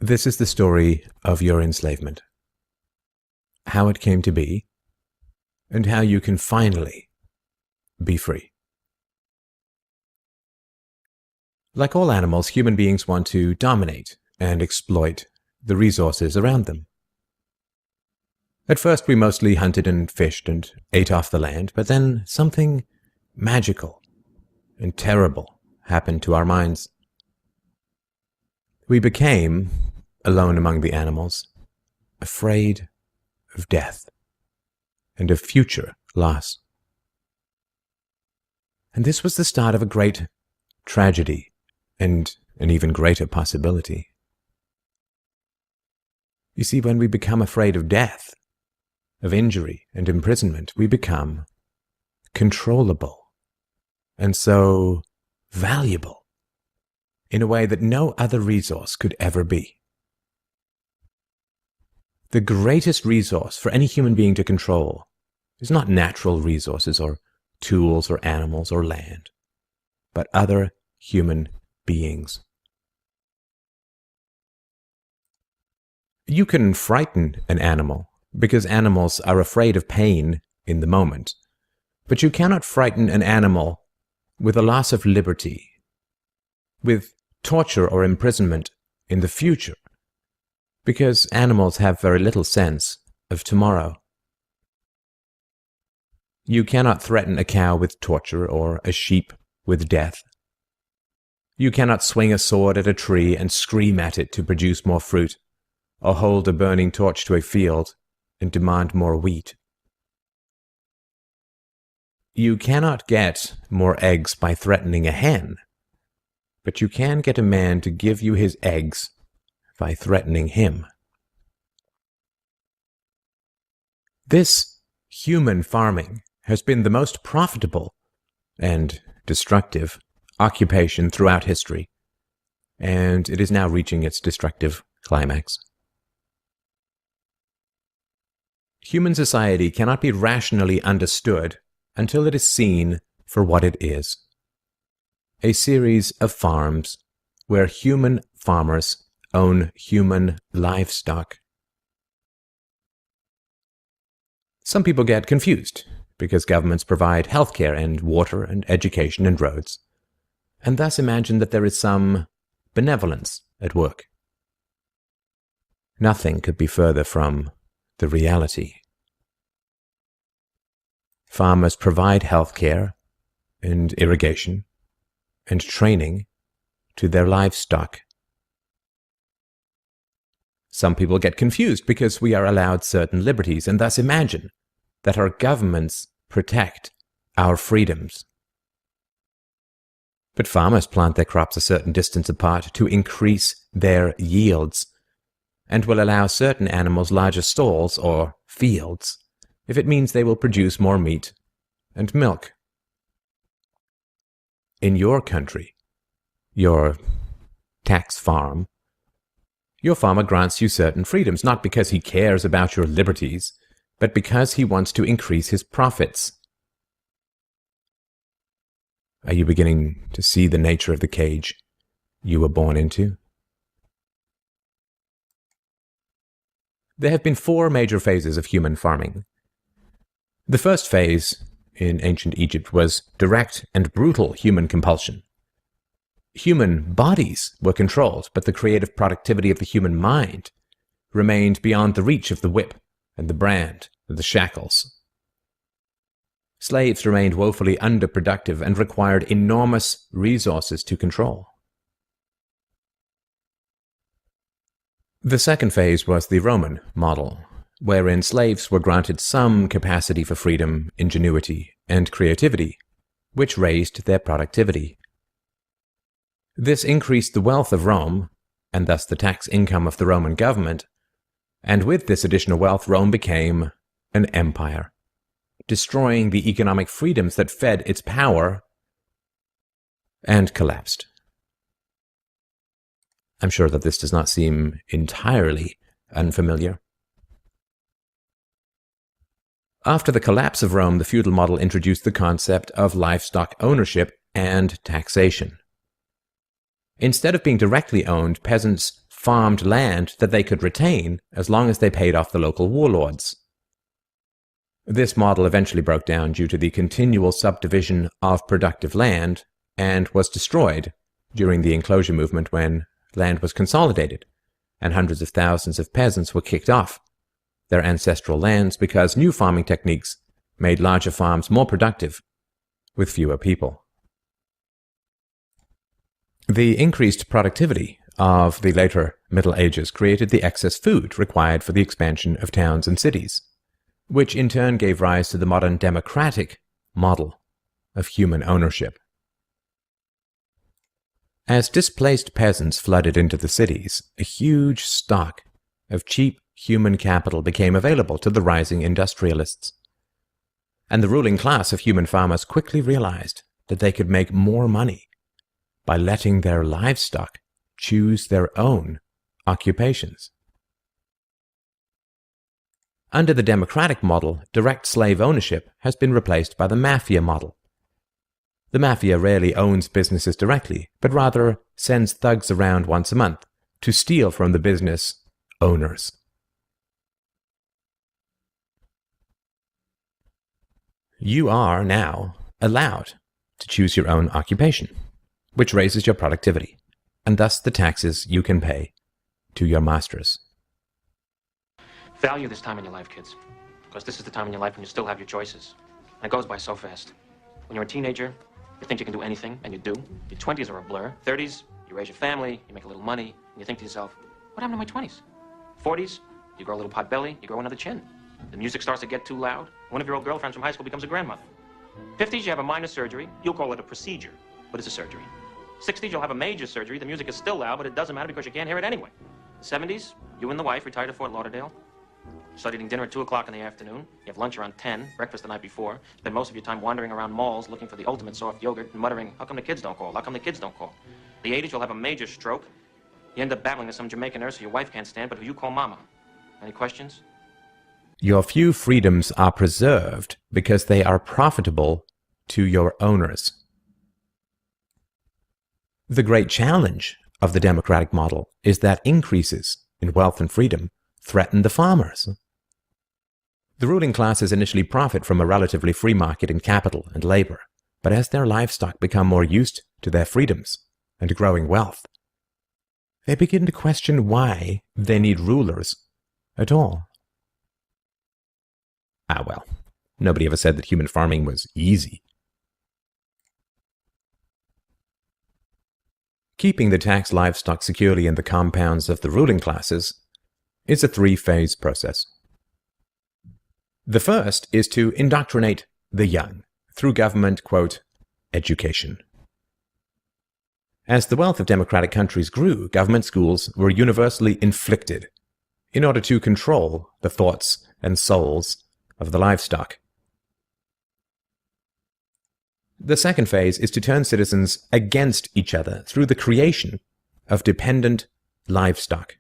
This is the story of your enslavement, how it came to be, and how you can finally be free. Like all animals, human beings want to dominate and exploit the resources around them. At first, we mostly hunted and fished and ate off the land, but then something magical and terrible happened to our minds. We became, alone among the animals, afraid of death and of future loss. And this was the start of a great tragedy and an even greater possibility. You see, when we become afraid of death, of injury and imprisonment, we become controllable and so valuable in a way that no other resource could ever be. The greatest resource for any human being to control is not natural resources or tools or animals or land, but other human beings. You can frighten an animal because animals are afraid of pain in the moment, but you cannot frighten an animal with a loss of liberty, with torture or imprisonment in the future, because animals have very little sense of tomorrow. You cannot threaten a cow with torture or a sheep with death. You cannot swing a sword at a tree and scream at it to produce more fruit, or hold a burning torch to a field and demand more wheat. You cannot get more eggs by threatening a hen, but you can get a man to give you his eggs by threatening him. This human farming has been the most profitable and destructive occupation throughout history, and it is now reaching its destructive climax. Human society cannot be rationally understood until it is seen for what it is: a series of farms where human farmers own human livestock. Some people get confused because governments provide healthcare and water and education and roads, and thus imagine that there is some benevolence at work. Nothing could be further from the reality. Farmers provide healthcare and irrigation and training to their livestock. Some people get confused because we are allowed certain liberties and thus imagine that our governments protect our freedoms. But farmers plant their crops a certain distance apart to increase their yields, and will allow certain animals larger stalls or fields if it means they will produce more meat and milk. In your country, your tax farm, your farmer grants you certain freedoms, not because he cares about your liberties, but because he wants to increase his profits. Are you beginning to see the nature of the cage you were born into? There have been 4 major phases of human farming. The first phase in ancient Egypt was direct and brutal human compulsion. Human bodies were controlled, but the creative productivity of the human mind remained beyond the reach of the whip and the brand and the shackles. Slaves remained woefully underproductive and required enormous resources to control. The second phase was the Roman model, wherein slaves were granted some capacity for freedom, ingenuity, and creativity, which raised their productivity. This increased the wealth of Rome, and thus the tax income of the Roman government, and with this additional wealth Rome became an empire, destroying the economic freedoms that fed its power, and collapsed. I'm sure that this does not seem entirely unfamiliar. After the collapse of Rome, the feudal model introduced the concept of livestock ownership and taxation. Instead of being directly owned, peasants farmed land that they could retain as long as they paid off the local warlords. This model eventually broke down due to the continual subdivision of productive land and was destroyed during the enclosure movement when land was consolidated and hundreds of thousands of peasants were kicked off their ancestral lands because new farming techniques made larger farms more productive with fewer people. The increased productivity of the later Middle Ages created the excess food required for the expansion of towns and cities, which in turn gave rise to the modern democratic model of human ownership. As displaced peasants flooded into the cities, a huge stock of cheap human capital became available to the rising industrialists. And the ruling class of human farmers quickly realized that they could make more money by letting their livestock choose their own occupations. Under the democratic model, direct slave ownership has been replaced by the mafia model. The mafia rarely owns businesses directly, but rather sends thugs around once a month to steal from the business owners. You are now allowed to choose your own occupation, which raises your productivity, and thus the taxes you can pay to your masters. Value this time in your life, kids, because this is the time in your life when you still have your choices. And it goes by so fast. When you're a teenager, you think you can do anything, and you do. Your 20s are a blur. 30s, you raise your family, you make a little money, and you think to yourself, what happened to my 20s? 40s, you grow a little pot belly, you grow another chin. The music starts to get too loud. One of your old girlfriends from high school becomes a grandmother. 50s, you have a minor surgery. You'll call it a procedure, but it's a surgery. 60s, you'll have a major surgery. The music is still loud, but it doesn't matter because you can't hear it anyway. 70s, you and the wife retire to Fort Lauderdale. Start eating dinner at 2 o'clock in the afternoon. You have lunch around 10, breakfast the night before. Spend most of your time wandering around malls looking for the ultimate soft yogurt and muttering, how come the kids don't call? How come the kids don't call? The 80s, you'll have a major stroke. You end up battling with some Jamaican nurse who your wife can't stand, but who you call mama. Any questions? Your few freedoms are preserved because they are profitable to your owners. The great challenge of the democratic model is that increases in wealth and freedom threaten the farmers. The ruling classes initially profit from a relatively free market in capital and labor, but as their livestock become more used to their freedoms and growing wealth, they begin to question why they need rulers at all. Well, nobody ever said that human farming was easy. Keeping the taxed livestock securely in the compounds of the ruling classes is a three-phase process. The first is to indoctrinate the young through government, quote, education. As the wealth of democratic countries grew, government schools were universally inflicted in order to control the thoughts and souls of the livestock. The second phase is to turn citizens against each other through the creation of dependent livestock.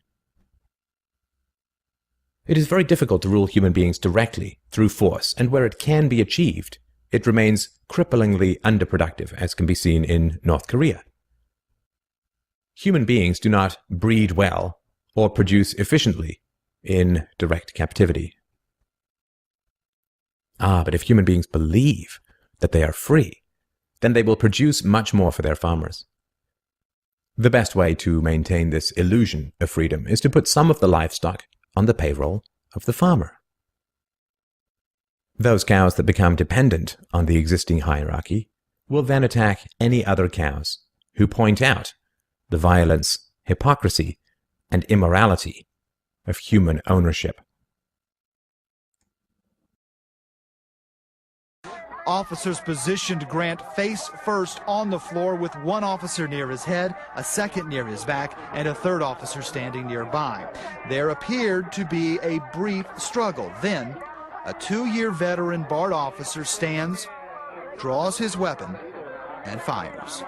It is very difficult to rule human beings directly through force, and where it can be achieved, it remains cripplingly underproductive, as can be seen in North Korea. Human beings do not breed well or produce efficiently in direct captivity. But if human beings believe that they are free, then they will produce much more for their farmers. The best way to maintain this illusion of freedom is to put some of the livestock on the payroll of the farmer. Those cows that become dependent on the existing hierarchy will then attack any other cows who point out the violence, hypocrisy, and immorality of human ownership. Officers positioned Grant face first on the floor with one officer near his head, a second near his back, and a third officer standing nearby. There appeared to be a brief struggle. Then, a 2-year veteran BART officer stands, draws his weapon, and fires.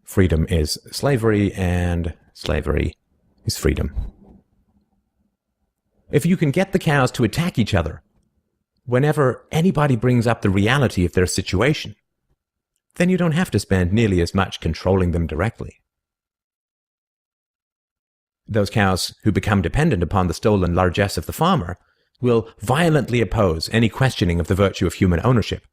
Freedom is slavery, and slavery is freedom. If you can get the cows to attack each other whenever anybody brings up the reality of their situation, then you don't have to spend nearly as much controlling them directly. Those cows who become dependent upon the stolen largesse of the farmer will violently oppose any questioning of the virtue of human ownership,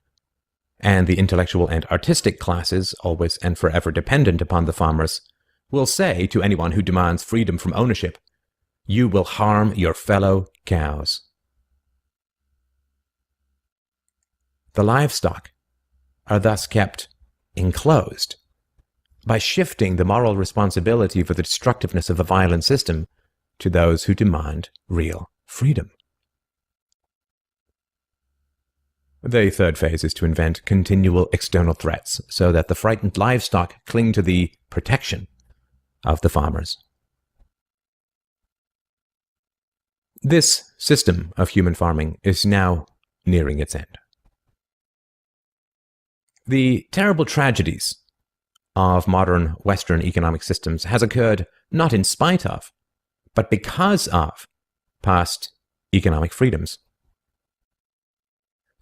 and the intellectual and artistic classes, always and forever dependent upon the farmers, will say to anyone who demands freedom from ownership, "You will harm your fellow cows." The livestock are thus kept enclosed by shifting the moral responsibility for the destructiveness of the violent system to those who demand real freedom. The third phase is to invent continual external threats so that the frightened livestock cling to the protection of the farmers. This system of human farming is now nearing its end. The terrible tragedies of modern Western economic systems has occurred not in spite of, but because of past economic freedoms.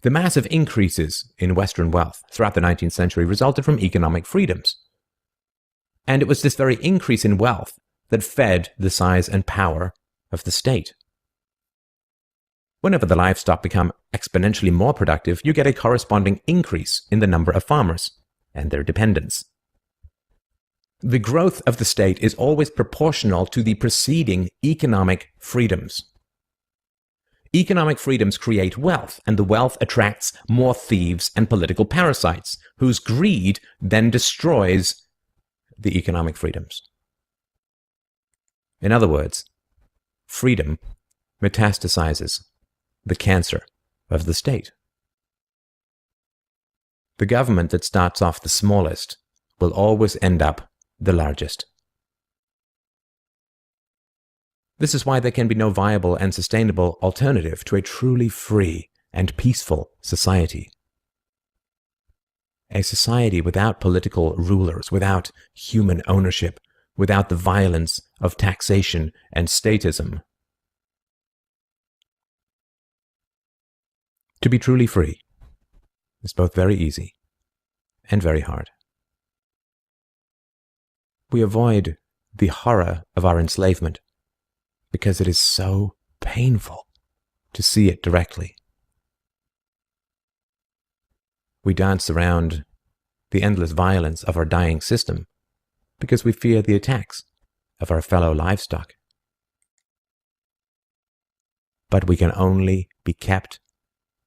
The massive increases in Western wealth throughout the 19th century resulted from economic freedoms. And it was this very increase in wealth that fed the size and power of the state. Whenever the livestock become exponentially more productive, you get a corresponding increase in the number of farmers and their dependents. The growth of the state is always proportional to the preceding economic freedoms. Economic freedoms create wealth, and the wealth attracts more thieves and political parasites, whose greed then destroys the economic freedoms. In other words, freedom metastasizes the cancer of the state. The government that starts off the smallest will always end up the largest. This is why there can be no viable and sustainable alternative to a truly free and peaceful society. A society without political rulers, without human ownership, without the violence of taxation and statism. To be truly free is both very easy and very hard. We avoid the horror of our enslavement because it is so painful to see it directly. We dance around the endless violence of our dying system because we fear the attacks of our fellow livestock. But we can only be kept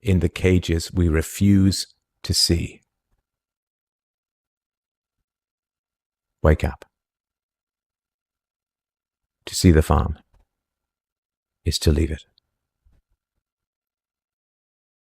in the cages we refuse to see. Wake up. To see the farm is to leave it.